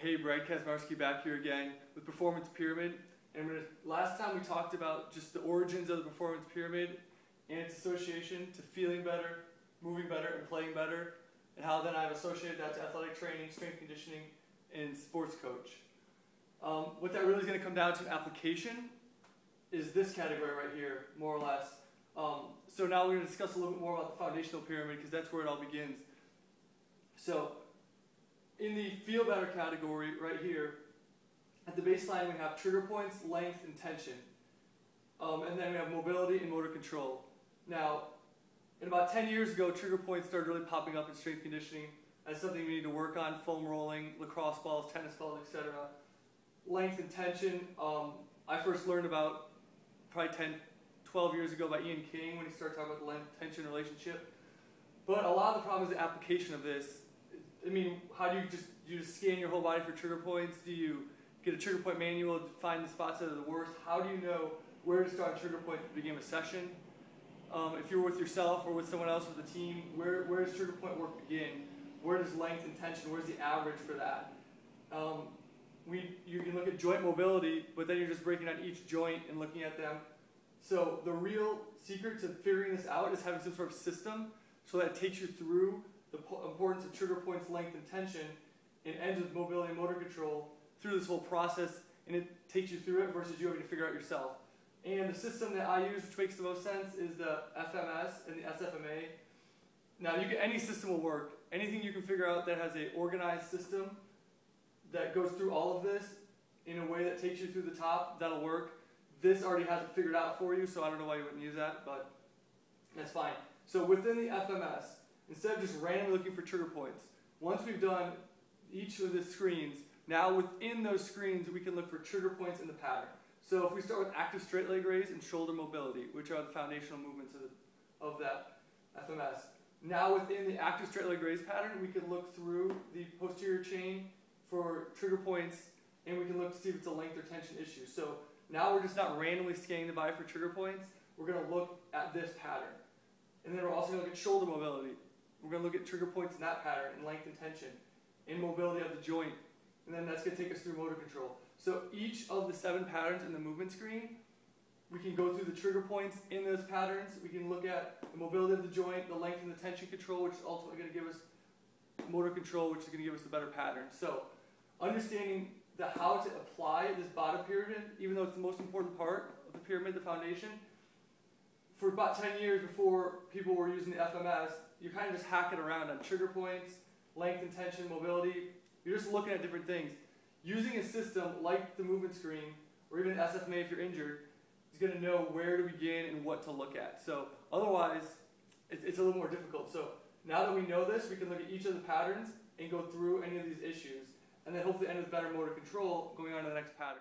Hey, Brad Kazmarski back here again with Performance Pyramid. And last time we talked about just the origins of the Performance Pyramid and its association to feeling better, moving better, and playing better, and how then I've associated that to athletic training, strength conditioning, and sports coach. What that really is going to come down to application is this category right here, more or less. So now we're going to discuss a little bit more about the foundational pyramid because that's where it all begins. So in the feel better category right here, at the baseline we have trigger points, length, and tension. And then we have mobility and motor control. Now, about 10 years ago, trigger points started really popping up in strength conditioning as something we need to work on: foam rolling, lacrosse balls, tennis balls, etc. Length and tension, I first learned about probably 10, 12 years ago by Ian King when he started talking about the length-tension relationship. But a lot of the problem is the application of this. I mean, how do you just scan your whole body for trigger points? Do you get a trigger point manual to find the spots that are the worst? How do you know where to start a trigger point to begin a session? If you're with yourself or with someone else with a team, where does trigger point work begin? Where does length and tension, where's the average for that? You can look at joint mobility, but then you're just breaking down each joint and looking at them. So the real secret to figuring this out is having some sort of system so that it takes you through the importance of trigger points, length, and tension, and ends with mobility and motor control through this whole process, and it takes you through it versus you having to figure out yourself. And the system that I use, which makes the most sense, is the FMS and the SFMA. Now, any system will work. Anything you can figure out that has an organized system that goes through all of this in a way that takes you through the top, that'll work. This already has it figured out for you, so I don't know why you wouldn't use that, but that's fine. So within the FMS, instead of just randomly looking for trigger points, once we've done each of the screens, now within those screens we can look for trigger points in the pattern. So if we start with active straight leg raise and shoulder mobility, which are the foundational movements of that FMS. Now within the active straight leg raise pattern, we can look through the posterior chain for trigger points, and we can look to see if it's a length or tension issue. So now we're just not randomly scanning the body for trigger points, we're going to look at this pattern. And then we're also going to look at shoulder mobility. We're going to look at trigger points in that pattern, and length and tension, and mobility of the joint. And then that's going to take us through motor control. So each of the 7 patterns in the movement screen, we can go through the trigger points in those patterns. We can look at the mobility of the joint, the length and the tension control, which is ultimately going to give us motor control, which is going to give us the better pattern. So understanding how to apply this bottom pyramid, even though it's the most important part of the pyramid, the foundation, for about 10 years before people were using the FMS, you're kind of just hacking around on trigger points, length and tension, mobility. You're just looking at different things. Using a system like the movement screen, or even SFMA if you're injured, is going to know where to begin and what to look at. So otherwise, it's a little more difficult. So now that we know this, we can look at each of the patterns and go through any of these issues, and then hopefully end with better motor control going on to the next pattern.